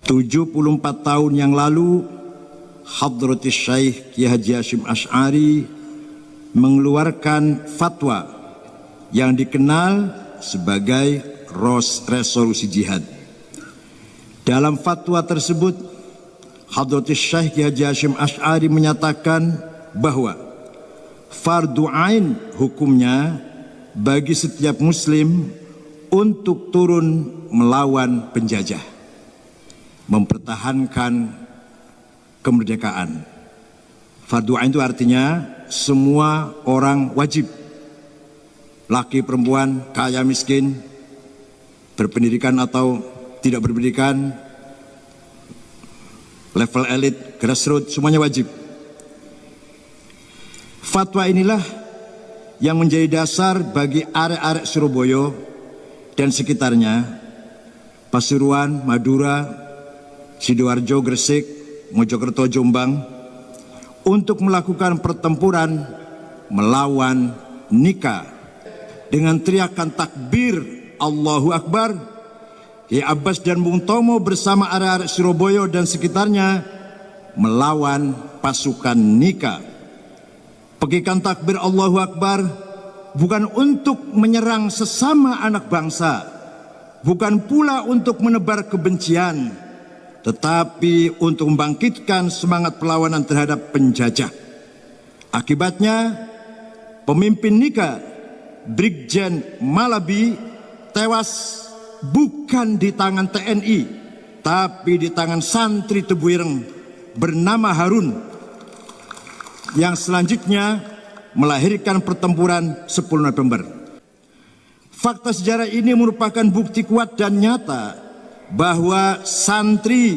74 tahun yang lalu, Hadratus Syekh Kiai Haji Hasyim Asy'ari mengeluarkan fatwa yang dikenal sebagai resolusi jihad. Dalam fatwa tersebut, Hadratus Syekh Kiai Haji Hasyim Asy'ari menyatakan bahwa fardu ain hukumnya bagi setiap muslim untuk turun melawan penjajah, mempertahankan kemerdekaan. Fardu ain itu artinya semua orang wajib, laki perempuan, kaya miskin, berpendidikan atau tidak berpendidikan, level elit, grassroots, semuanya wajib. Fatwa inilah yang menjadi dasar bagi arek-arek Surabaya dan sekitarnya, Pasuruan, Madura, Sidoarjo, Gresik, Mojokerto, Jombang, untuk melakukan pertempuran melawan nikah dengan teriakan takbir Allahu Akbar. Kiai Abbas dan Bung Tomo bersama arek-arek Surabaya dan sekitarnya melawan pasukan nikah. Pekikan takbir Allahu Akbar bukan untuk menyerang sesama anak bangsa, bukan pula untuk menebar kebencian, tetapi untuk membangkitkan semangat perlawanan terhadap penjajah. Akibatnya, pemimpin nikah Brigjen Malabi tewas bukan di tangan TNI, tapi di tangan santri Tebuireng bernama Harun, yang selanjutnya melahirkan pertempuran 10 November. Fakta sejarah ini merupakan bukti kuat dan nyata bahwa santri,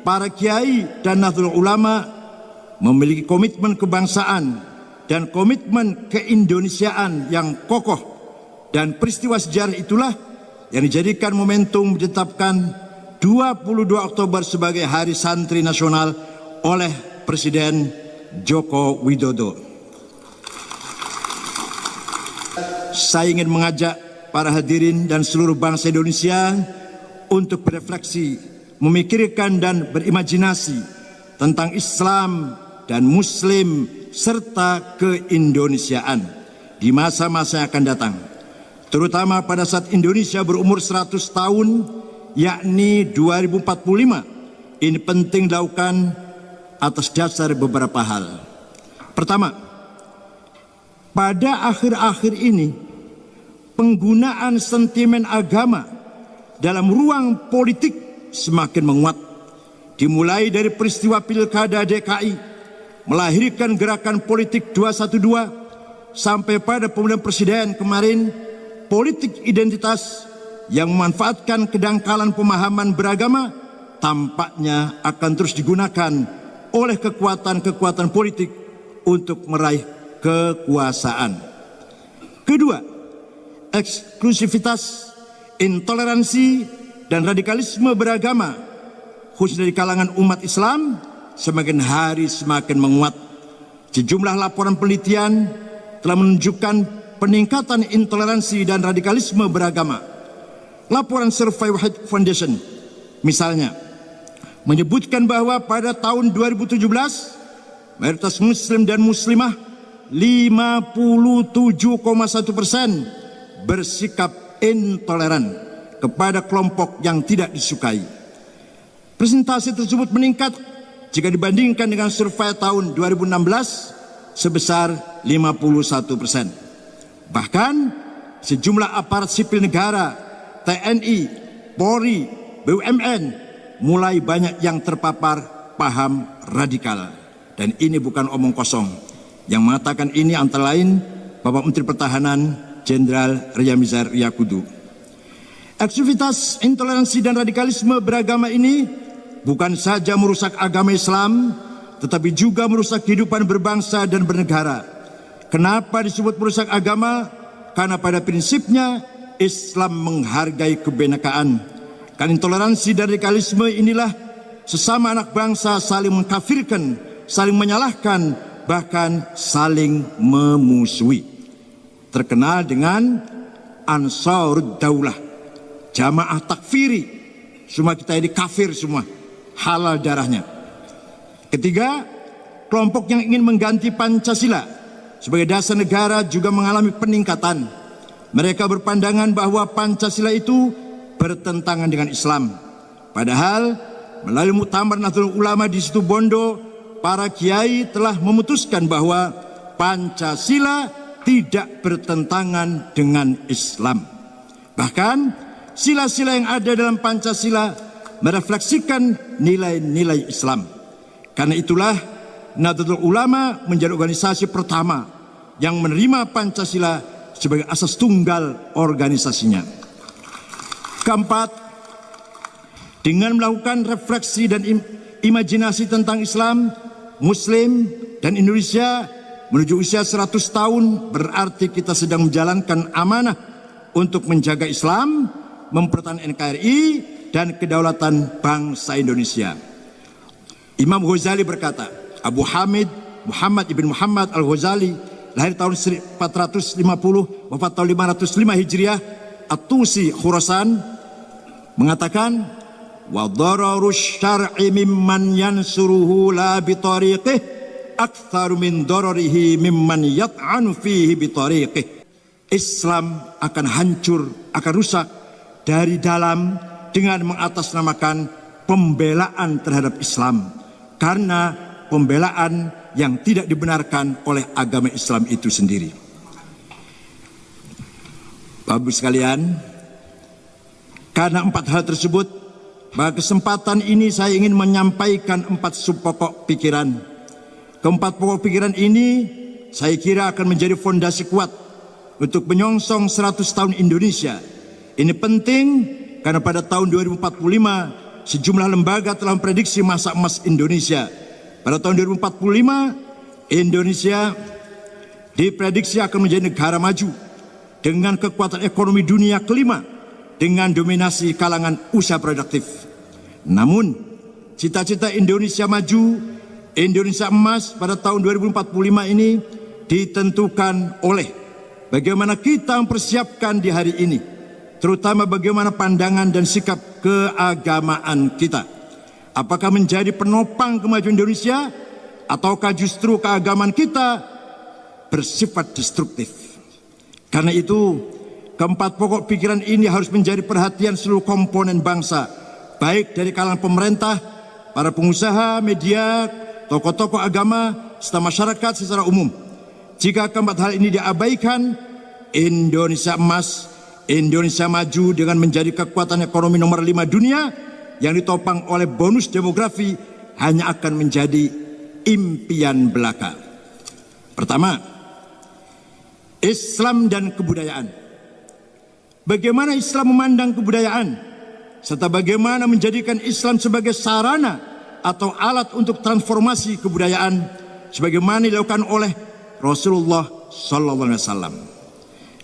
para kiai dan Nahdlatul Ulama memiliki komitmen kebangsaan dan komitmen keindonesiaan yang kokoh, dan peristiwa sejarah itulah yang dijadikan momentum ditetapkan 22 Oktober sebagai Hari Santri Nasional oleh Presiden Joko Widodo. Saya ingin mengajak para hadirin dan seluruh bangsa Indonesia untuk berefleksi, memikirkan dan berimajinasi tentang Islam dan Muslim serta keindonesiaan di masa-masa yang akan datang, terutama pada saat Indonesia berumur 100 tahun, yakni 2045. Ini penting dilakukan atas dasar beberapa hal. Pertama, pada akhir-akhir ini penggunaan sentimen agama dalam ruang politik semakin menguat, dimulai dari peristiwa Pilkada DKI melahirkan gerakan politik 212 sampai pada pemilihan presiden kemarin. Politik identitas yang memanfaatkan kedangkalan pemahaman beragama tampaknya akan terus digunakan oleh kekuatan-kekuatan politik untuk meraih kekuasaan. Kedua, eksklusivitas, intoleransi, dan radikalisme beragama khususnya di kalangan umat Islam semakin hari semakin menguat. Sejumlah laporan penelitian telah menunjukkan peningkatan intoleransi dan radikalisme beragama. Laporan Survey Wahid Foundation misalnya menyebutkan bahwa pada tahun 2017 mayoritas muslim dan muslimah 57,1% bersikap intoleran kepada kelompok yang tidak disukai. Presentasi tersebut meningkat jika dibandingkan dengan survei tahun 2016 sebesar 51%. Bahkan sejumlah aparat sipil negara, TNI, Polri, BUMN mulai banyak yang terpapar paham radikal. Dan ini bukan omong kosong. Yang mengatakan ini antara lain Bapak Menteri Pertahanan Jenderal Ryamizar Yakudu. Aktivitas intoleransi dan radikalisme beragama ini bukan saja merusak agama Islam, tetapi juga merusak kehidupan berbangsa dan bernegara. Kenapa disebut merusak agama? Karena pada prinsipnya Islam menghargai kebinekaan. Karena intoleransi dan radikalisme inilah sesama anak bangsa saling mengkafirkan, saling menyalahkan, bahkan saling memusuhi. Terkenal dengan Ansarud Daulah, Jamaah Takfiri. Semua kita ini kafir semua. halal darahnya. Ketiga, kelompok yang ingin mengganti Pancasila sebagai dasar negara juga mengalami peningkatan. Mereka berpandangan bahwa Pancasila itu bertentangan dengan Islam. Padahal melalui Muktamar Nahdlatul Ulama di Situ Bondo, para kiai telah memutuskan bahwa Pancasila tidak bertentangan dengan Islam. Bahkan sila-sila yang ada dalam Pancasila merefleksikan nilai-nilai Islam. Karena itulah Nahdlatul Ulama menjadi organisasi pertama yang menerima Pancasila sebagai asas tunggal organisasinya. Keempat, dengan melakukan refleksi dan imajinasi tentang Islam, Muslim, dan Indonesia menuju usia 100 tahun, berarti kita sedang menjalankan amanah untuk menjaga Islam, mempertahankan NKRI, dan kedaulatan bangsa Indonesia. Imam Ghazali berkata, Abu Hamid Muhammad ibn Muhammad al-Ghazali, lahir tahun 450, wafat tahun 505 Hijriah, At-Tusi, Khurasan, mengatakan, wa dararus syar'i mimman yansuruhu la bitariqih aktsar min dararihi mimman yat'anu fihi bitariqih. Islam akan hancur, akan rusak dari dalam dengan mengatasnamakan pembelaan terhadap Islam, karena pembelaan yang tidak dibenarkan oleh agama Islam itu sendiri. Bapak-Ibu sekalian, karena 4 hal tersebut, pada kesempatan ini saya ingin menyampaikan 4 subpokok pikiran. Keempat pokok pikiran ini saya kira akan menjadi fondasi kuat untuk menyongsong 100 tahun Indonesia. Ini penting karena pada tahun 2045 sejumlah lembaga telah memprediksi masa emas Indonesia. Pada tahun 2045 Indonesia diprediksi akan menjadi negara maju dengan kekuatan ekonomi dunia kelima dengan dominasi kalangan usaha produktif. Namun cita-cita Indonesia maju, Indonesia emas pada tahun 2045 ini ditentukan oleh bagaimana kita mempersiapkan di hari ini, terutama bagaimana pandangan dan sikap keagamaan kita. Apakah menjadi penopang kemajuan Indonesia ataukah justru keagamaan kita bersifat destruktif? Karena itu, keempat pokok pikiran ini harus menjadi perhatian seluruh komponen bangsa, baik dari kalangan pemerintah, para pengusaha, media, tokoh-tokoh agama, serta masyarakat secara umum. Jika keempat hal ini diabaikan, Indonesia emas, Indonesia maju dengan menjadi kekuatan ekonomi nomor 5 dunia yang ditopang oleh bonus demografi hanya akan menjadi impian belaka. Pertama, Islam dan kebudayaan. Bagaimana Islam memandang kebudayaan, serta bagaimana menjadikan Islam sebagai sarana atau alat untuk transformasi kebudayaan, sebagaimana dilakukan oleh Rasulullah SAW.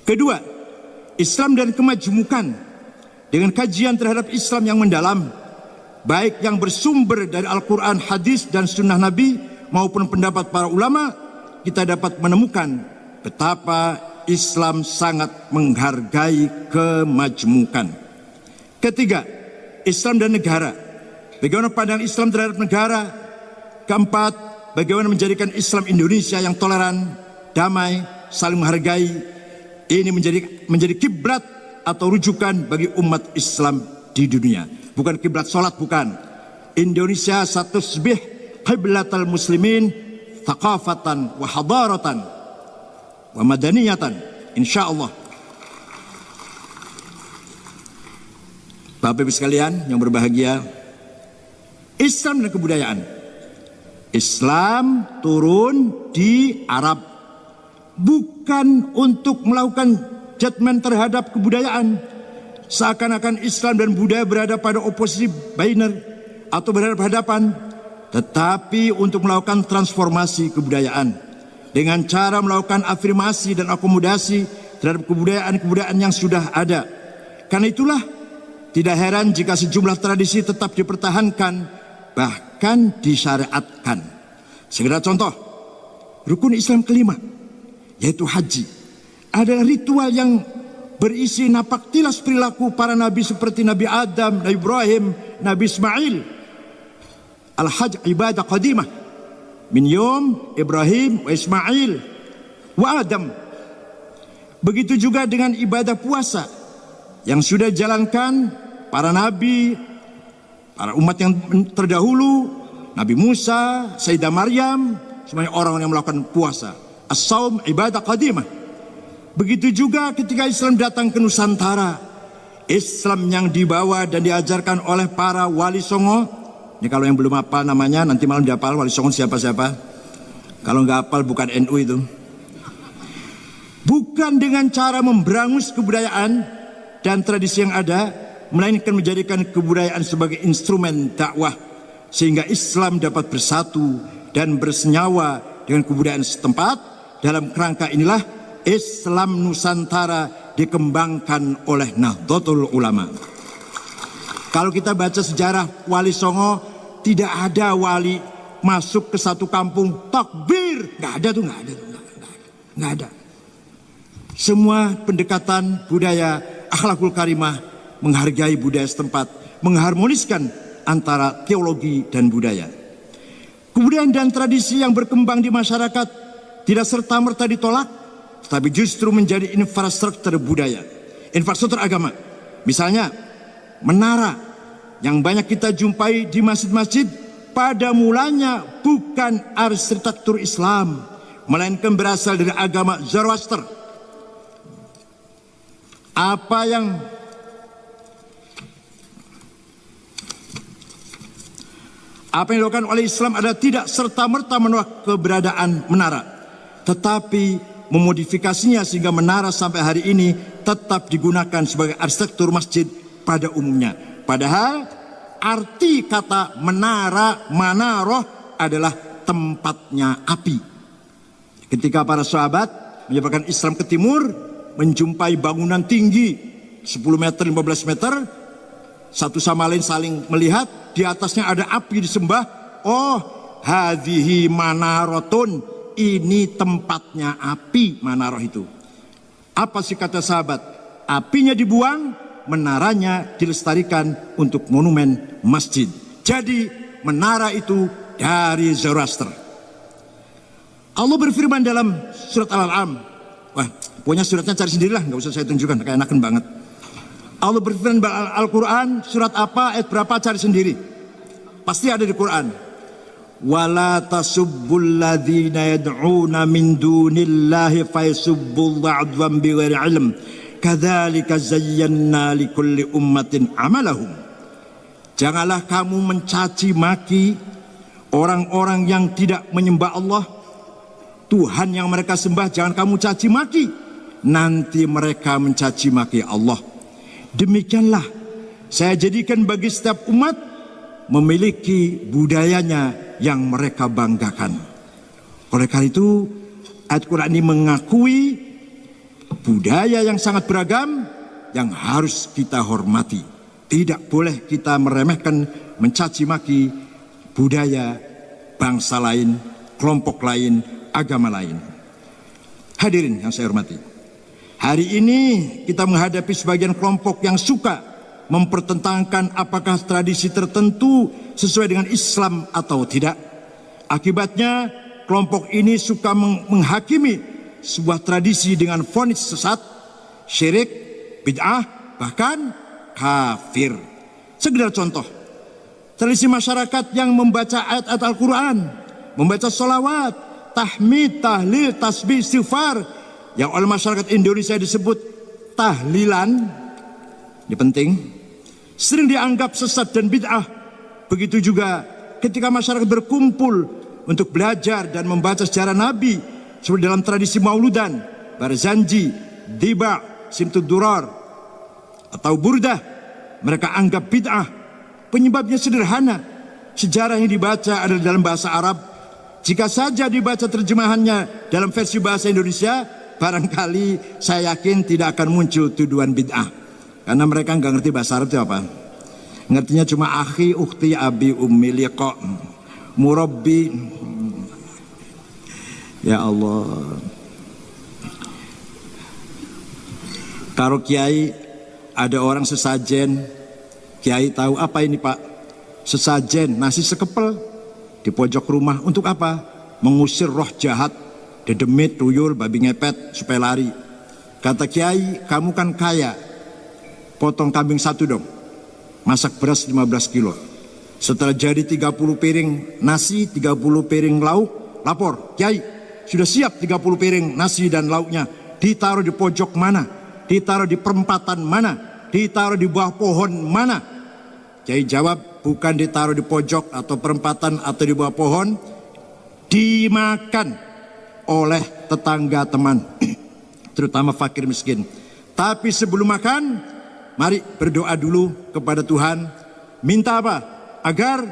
Kedua, Islam dan kemajmukan dengan kajian terhadap Islam yang mendalam, baik yang bersumber dari Al-Quran, hadis, dan sunnah Nabi maupun pendapat para ulama, kita dapat menemukan betapa Islam sangat menghargai kemajmukan. Ketiga, Islam dan negara. Bagaimana pandangan Islam terhadap negara. Keempat, bagaimana menjadikan Islam Indonesia yang toleran, damai, saling menghargai. Ini menjadi kiblat atau rujukan bagi umat Islam di dunia. Bukan kiblat sholat, bukan. Indonesia satusbih qiblatal muslimin thaqafatan wa hadaratan wa madaniyatan, insyaallah. Bapak Ibu sekalian yang berbahagia, Islam dan kebudayaan. Islam turun di Arab bukan untuk melakukan judgement terhadap kebudayaan, seakan-akan Islam dan budaya berada pada oposisi biner atau berhadapan, tetapi untuk melakukan transformasi kebudayaan dengan cara melakukan afirmasi dan akomodasi terhadap kebudayaan-kebudayaan yang sudah ada. Karena itulah tidak heran jika sejumlah tradisi tetap dipertahankan, bahkan disyariatkan. Sekedar contoh, rukun Islam kelima, yaitu haji, adalah ritual yang berisi napaktilas perilaku para nabi seperti Nabi Adam, Nabi Ibrahim, Nabi Ismail. Al-Hajj ibadah qadimah min yom Ibrahim wa Ismail wa Adam. Begitu juga dengan ibadah puasa yang sudah dijalankan para nabi, para umat yang terdahulu, Nabi Musa, Sayyidah Maryam, semuanya orang yang melakukan puasa. As-saum ibadah qadimah. Begitu juga ketika Islam datang ke Nusantara, Islam yang dibawa dan diajarkan oleh para wali songo. Ini kalau yang belum hafal namanya, nanti malam dihafal wali songo siapa-siapa. Kalau nggak hafal bukan NU itu. Bukan dengan cara memberangus kebudayaan dan tradisi yang ada, melainkan menjadikan kebudayaan sebagai instrumen dakwah sehingga Islam dapat bersatu dan bersenyawa dengan kebudayaan setempat. Dalam kerangka inilah Islam Nusantara dikembangkan oleh Nahdlatul Ulama. Kalau kita baca sejarah Wali Songo, tidak ada wali masuk ke satu kampung takbir, nggak ada. Semua pendekatan budaya akhlakul karimah menghargai budaya setempat, mengharmoniskan antara teologi dan budaya. Kebudayaan dan tradisi yang berkembang di masyarakat tidak serta-merta ditolak, tetapi justru menjadi infrastruktur budaya, infrastruktur agama. Misalnya menara yang banyak kita jumpai di masjid-masjid pada mulanya bukan arsitektur Islam, melainkan berasal dari agama Zoroaster. Apa yang dilakukan oleh Islam adalah tidak serta-merta menolak keberadaan menara, tetapi memodifikasinya sehingga menara sampai hari ini tetap digunakan sebagai arsitektur masjid pada umumnya. Padahal arti kata menara, manaroh adalah tempatnya api. Ketika para sahabat menyebarkan Islam ke timur, menjumpai bangunan tinggi 10 meter, 15 meter, satu sama lain saling melihat, di atasnya ada api disembah. Oh, hadhihi manarotun, ini tempatnya api, manaroh itu. Apa sih kata sahabat? Apinya dibuang, menaranya dilestarikan untuk monumen masjid. Jadi menara itu dari Zoroaster. Allah berfirman dalam surat Al-An'am. Wah, pokoknya suratnya cari sendirilah, nggak usah saya tunjukkan, kayak enakan banget. Allah berfirman Al-Quran, surat apa, ayat berapa, cari sendiri. Pasti ada di Quran. Wala tasubbul ladzina yad'una min dunillahi fayasubbullah adwan bighairi ilm. Kadzalika zayyana likulli ummatin amalahum. Janganlah kamu mencaci maki orang-orang yang tidak menyembah Allah. Tuhan yang mereka sembah jangan kamu caci maki, nanti mereka mencaci maki Allah. Demikianlah saya jadikan bagi setiap umat memiliki budayanya yang mereka banggakan. Oleh karena itu ayat Quran ini mengakui budaya yang sangat beragam yang harus kita hormati. Tidak boleh kita meremehkan, mencaci maki budaya bangsa lain, kelompok lain, agama lain. Hadirin yang saya hormati, hari ini kita menghadapi sebagian kelompok yang suka mempertentangkan apakah tradisi tertentu sesuai dengan Islam atau tidak. Akibatnya kelompok ini suka menghakimi sebuah tradisi dengan vonis sesat, syirik, bid'ah, bahkan kafir. Sekedar contoh, tradisi masyarakat yang membaca ayat-ayat Al-Quran, membaca sholawat, tahmid, tahlil, tasbih, istighfar yang oleh masyarakat Indonesia disebut tahlilan, ini penting, sering dianggap sesat dan bid'ah. Begitu juga ketika masyarakat berkumpul untuk belajar dan membaca sejarah Nabi seperti dalam tradisi Mauludan, Barzanji, Diba, Simtud Durar atau Burdah, mereka anggap bid'ah. Penyebabnya sederhana, sejarah yang dibaca adalah dalam bahasa Arab. Jika saja dibaca terjemahannya dalam versi bahasa Indonesia, barangkali saya yakin tidak akan muncul tuduhan bid'ah. Karena mereka nggak ngerti bahasa Arab itu apa. Ngertinya cuma akhi, ukhti, abi, ummi, liqa, murabbi. Ya Allah. Karo kiai ada orang sesajen, kiai tahu apa ini Pak? sesajen nasi sekepel di pojok rumah. Untuk apa? Mengusir roh jahat, dedemit, tuyul, babi ngepet supaya lari. Kata kiai, kamu kan kaya, potong kambing satu dong, masak beras 15 kilo. Setelah jadi 30 piring nasi, 30 piring lauk, lapor, kiai sudah siap 30 piring nasi dan lauknya. Ditaruh di pojok mana? Ditaruh di perempatan mana? Ditaruh di bawah pohon mana? Kiai jawab, bukan ditaruh di pojok atau perempatan atau di bawah pohon, dimakan oleh tetangga teman, terutama fakir miskin. Tapi sebelum makan, mari berdoa dulu kepada Tuhan. Minta apa? Agar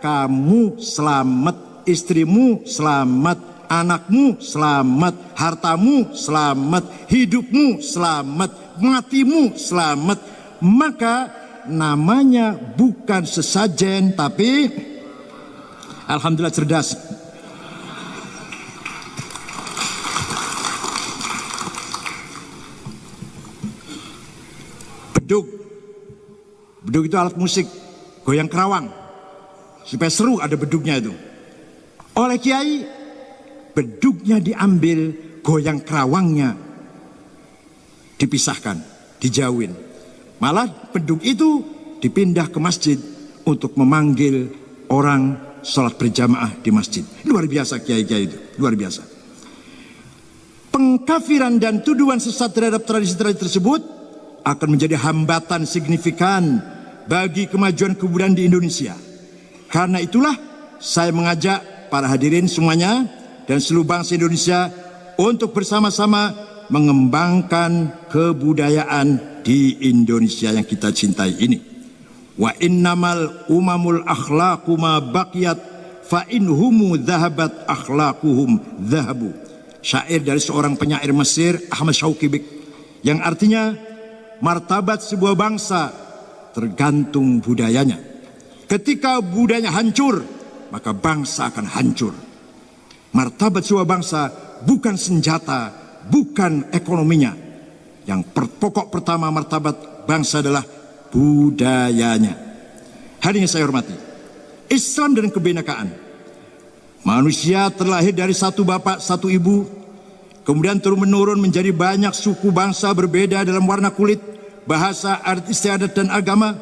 kamu selamat, istrimu selamat, anakmu selamat, hartamu selamat, hidupmu selamat, matimu selamat. Maka namanya bukan sesajen, tapi alhamdulillah cerdas. Bedug. Bedug itu alat musik, goyang kerawang. Supaya seru ada bedugnya itu. Oleh kiai, bedugnya diambil, goyang kerawangnya dipisahkan, dijauhin. Malah bedug itu dipindah ke masjid untuk memanggil orang sholat berjamaah di masjid. Luar biasa kiai-kiai itu, luar biasa. Pengkafiran dan tuduhan sesat terhadap tradisi-tradisi tersebut akan menjadi hambatan signifikan bagi kemajuan kebudayaan di Indonesia. Karena itulah saya mengajak para hadirin semuanya dan seluruh bangsa Indonesia untuk bersama-sama mengembangkan kebudayaan di Indonesia yang kita cintai ini. Wa innamal umamul akhlaqu ma baqiyat fa inhumu dhahabat akhlaquhum dhahabu. Syair dari seorang penyair Mesir, Ahmad Shauqi, yang artinya martabat sebuah bangsa tergantung budayanya. Ketika budayanya hancur, maka bangsa akan hancur. Martabat sebuah bangsa bukan senjata, bukan ekonominya. Yang pokok pertama martabat bangsa adalah budayanya. Hadirin saya hormati, Islam dan kebinekaan. Manusia terlahir dari satu bapak, satu ibu, kemudian turun menurun menjadi banyak suku bangsa berbeda dalam warna kulit, bahasa, adat istiadat dan agama.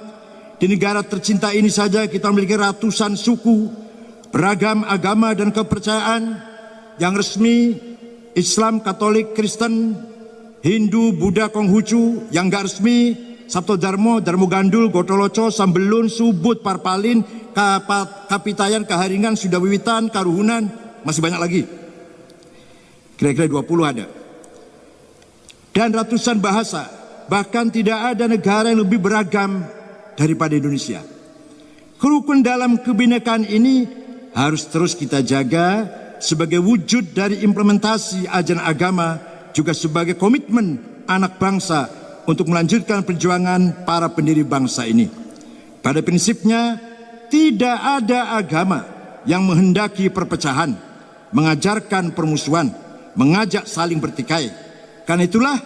Di negara tercinta ini saja kita memiliki ratusan suku, beragam agama dan kepercayaan yang resmi, Islam, Katolik, Kristen, Hindu, Buddha, Konghucu. Yang gak resmi, Sabto Darmo, Darmo Gandul, Gotoloco, Sambelun, Subut, Parpalin, Kapitayan, Kaharingan, Sudawiwitan, Karuhunan, masih banyak lagi. Kira-kira 20 ada. Dan ratusan bahasa, bahkan tidak ada negara yang lebih beragam daripada Indonesia. Kerukun dalam kebinekaan ini harus terus kita jaga sebagai wujud dari implementasi ajaran agama, juga sebagai komitmen anak bangsa untuk melanjutkan perjuangan para pendiri bangsa ini. Pada prinsipnya, tidak ada agama yang menghendaki perpecahan, mengajarkan permusuhan, mengajak saling bertikai. Karena itulah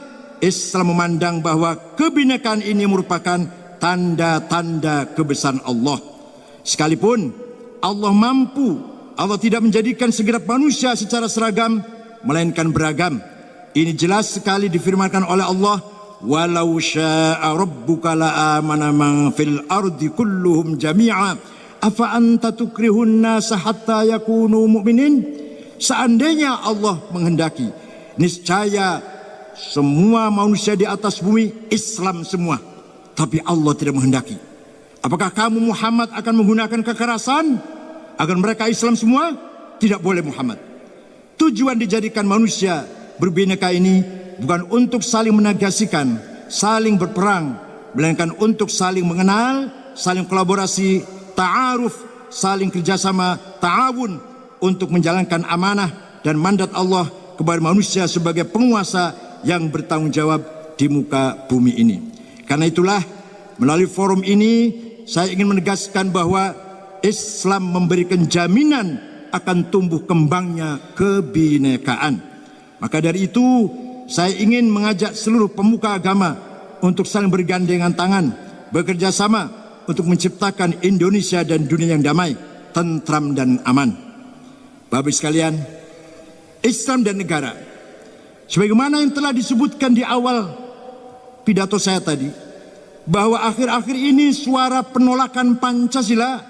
Islam memandang bahwa kebinekaan ini merupakan tanda-tanda kebesaran Allah. Sekalipun Allah mampu, Allah tidak menjadikan segenap manusia secara seragam, melainkan beragam. Ini jelas sekali difirmankan oleh Allah, walau syaa rabbuka la amana man fil ardi kulluhum jami'a afa anta tukrihun nasa hatta yakunu mu'minin. Seandainya Allah menghendaki, niscaya semua manusia di atas bumi Islam semua. Tapi Allah tidak menghendaki. Apakah kamu Muhammad akan menggunakan kekerasan agar mereka Islam semua? Tidak boleh Muhammad. Tujuan dijadikan manusia berbineka ini bukan untuk saling menegasikan, saling berperang, melainkan untuk saling mengenal, saling kolaborasi, ta'aruf, saling kerjasama, ta'awun, untuk menjalankan amanah dan mandat Allah kepada manusia sebagai penguasa yang bertanggung jawab di muka bumi ini. Karena itulah melalui forum ini saya ingin menegaskan bahwa Islam memberikan jaminan akan tumbuh kembangnya kebinekaan. Maka dari itu saya ingin mengajak seluruh pemuka agama untuk saling bergandengan tangan, bekerja sama untuk menciptakan Indonesia dan dunia yang damai, tentram dan aman. Bapak sekalian, Islam dan negara, sebagaimana yang telah disebutkan di awal pidato saya tadi, bahwa akhir-akhir ini suara penolakan Pancasila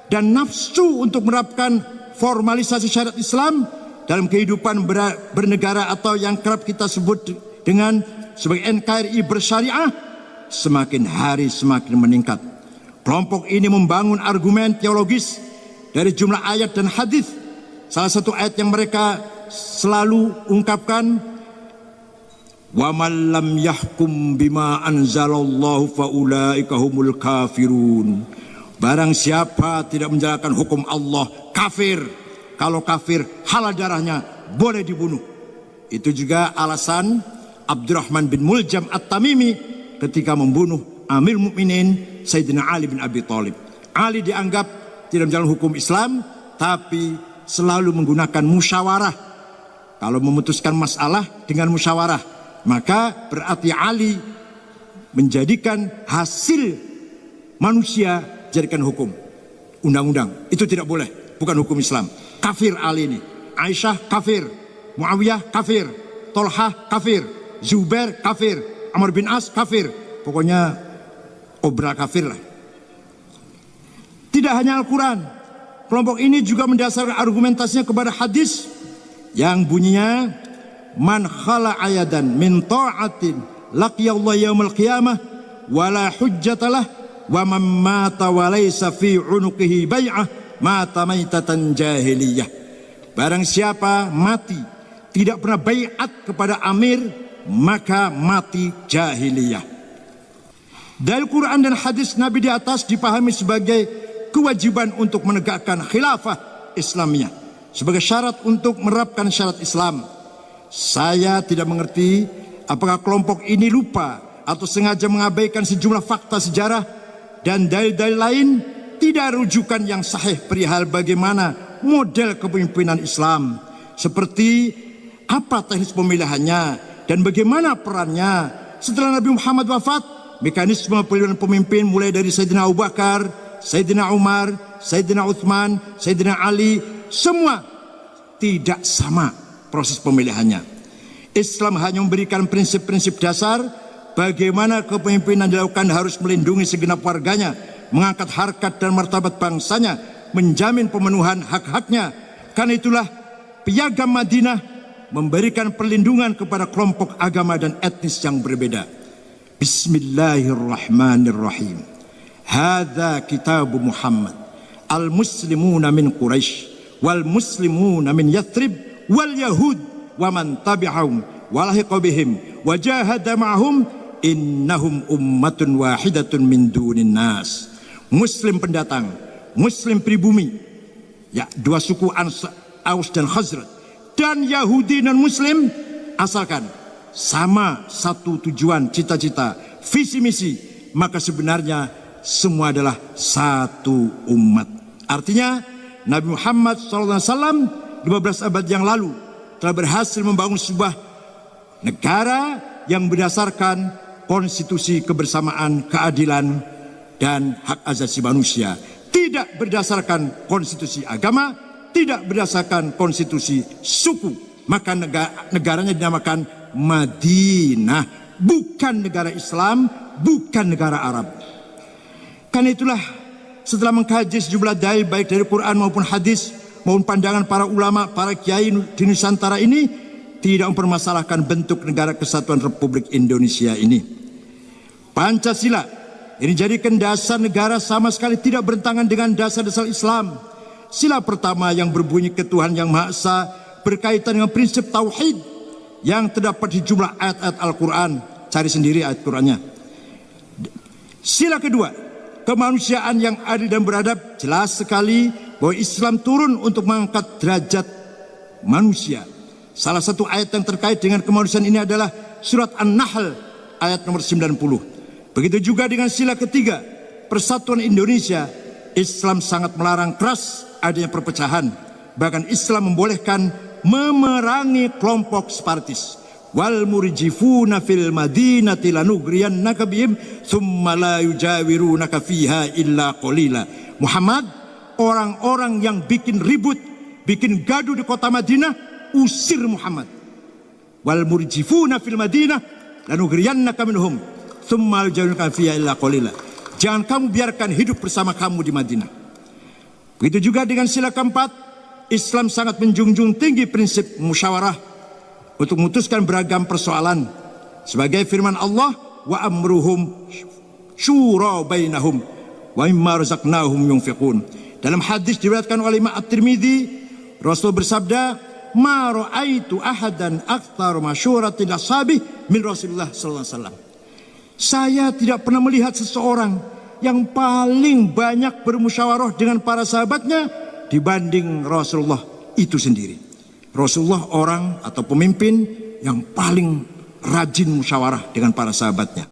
dan nafsu untuk menerapkan formalisasi syariat Islam dalam kehidupan bernegara atau yang kerap kita sebut dengan sebagai NKRI bersyariah semakin hari semakin meningkat. Kelompok ini membangun argumen teologis dari jumlah ayat dan hadis. Salah satu ayat yang mereka selalu ungkapkan, wa man lam yahkum bima anzalallahu faulaika humul kafirun. Barang siapa tidak menjalankan hukum Allah, kafir. Kalau kafir, halal darahnya, boleh dibunuh. Itu juga alasan Abdurrahman bin Muljam At-Tamimi ketika membunuh Amir Mukminin Sayyidina Ali bin Abi Thalib. Ali dianggap tidak menjalankan hukum Islam, tapi selalu menggunakan musyawarah. Kalau memutuskan masalah dengan musyawarah, maka berarti Ali menjadikan hasil manusia jadikan hukum, undang-undang. Itu tidak boleh, bukan hukum Islam. Kafir Ali ini. Aisyah kafir, Muawiyah kafir, Tolhah kafir, Zubair kafir, Amr bin As kafir. Pokoknya obral kafir lah. Tidak hanya Al-Quran, kelompok ini juga mendasarkan argumentasinya kepada hadis yang bunyinya, man khala ayadan min ta'atin laqiyallahu yaumil qiyamah wala hujjatalah wa man mata wa laysa fi unuqihi bai'ah mata maitatan jahiliyah. Barang siapa mati tidak pernah baiat kepada amir, maka mati jahiliyah. Dari Quran dan hadis Nabi di atas dipahami sebagai kewajiban untuk menegakkan khilafah Islamiyah sebagai syarat untuk menerapkan syariat Islam. Saya tidak mengerti apakah kelompok ini lupa atau sengaja mengabaikan sejumlah fakta sejarah dan dalil-dalil lain, tidak rujukan yang sahih perihal bagaimana model kepemimpinan Islam, seperti apa teknis pemilihannya dan bagaimana perannya setelah Nabi Muhammad wafat. Mekanisme pemilihan pemimpin mulai dari Sayyidina Abu Bakar, Sayyidina Umar, Sayyidina Uthman, Sayyidina Ali, semua tidak sama proses pemilihannya. Islam hanya memberikan prinsip-prinsip dasar bagaimana kepemimpinan dilakukan, harus melindungi segenap warganya, mengangkat harkat dan martabat bangsanya, menjamin pemenuhan hak-haknya. Karena itulah Piagam Madinah memberikan perlindungan kepada kelompok agama dan etnis yang berbeda. Bismillahirrahmanirrahim. Hadza kitabu Muhammad. Al-muslimuna min Quraisy wal muslimuna min Yathrib wal Yahud wa man tabi'ahum wa lahiqa bihim wa jahada ma'hum innahum ummatun wahidatun min dunin nas. Muslim pendatang, Muslim pribumi, ya, dua suku Aus dan Khazraj, dan Yahudi dan Muslim asalkan sama satu tujuan, cita-cita, visi misi, maka sebenarnya semua adalah satu umat. Artinya Nabi Muhammad SAW 15 abad yang lalu telah berhasil membangun sebuah negara yang berdasarkan konstitusi kebersamaan, keadilan, dan hak asasi manusia. Tidak berdasarkan konstitusi agama, tidak berdasarkan konstitusi suku. Maka negaranya dinamakan Madinah, bukan negara Islam, bukan negara Arab. Karena itulah setelah mengkaji sejumlah dalil baik dari Quran maupun hadis maupun pandangan para ulama, para kiai di Nusantara ini, tidak mempermasalahkan bentuk negara kesatuan Republik Indonesia ini. Pancasila ini jadikan dasar negara sama sekali tidak bertentangan dengan dasar-dasar Islam. Sila pertama yang berbunyi ketuhanan yang Maha Esa berkaitan dengan prinsip tauhid yang terdapat di jumlah ayat-ayat Al-Quran. Cari sendiri ayat Qurannya. Sila kedua, kemanusiaan yang adil dan beradab. Jelas sekali bahwa Islam turun untuk mengangkat derajat manusia. Salah satu ayat yang terkait dengan kemanusiaan ini adalah surat An-Nahl ayat nomor 90. Begitu juga dengan sila ketiga, persatuan Indonesia. Islam sangat melarang keras adanya perpecahan. Bahkan Islam membolehkan memerangi kelompok separatis. wal murjifuna fil madinati lanugriyannaka bihim thumma la yujawirunaka fiha illa qalila. Muhammad, orang-orang yang bikin ribut, bikin gaduh di kota Madinah, usir Muhammad. Wal murjifuna fil madinah lanugriyannaka minhum thumma la yujawirunaka fiha illa qalila. Jangan kamu biarkan hidup bersama kamu di Madinah. Begitu juga dengan sila keempat, Islam sangat menjunjung tinggi prinsip musyawarah untuk memutuskan beragam persoalan. Sebagai firman Allah, wa amruhum syura bainahum wa mimma razaqnahum yunfiqun. Dalam hadis diriwayatkan oleh Imam At-Tirmidzi, Rasul bersabda, ma ra'aitu ahadan aktsar masyuratin ashabi min Rasulullah sallallahu alaihi wasallam. Saya tidak pernah melihat seseorang yang paling banyak bermusyawarah dengan para sahabatnya dibanding Rasulullah itu sendiri. Rasulullah orang atau pemimpin yang paling rajin musyawarah dengan para sahabatnya.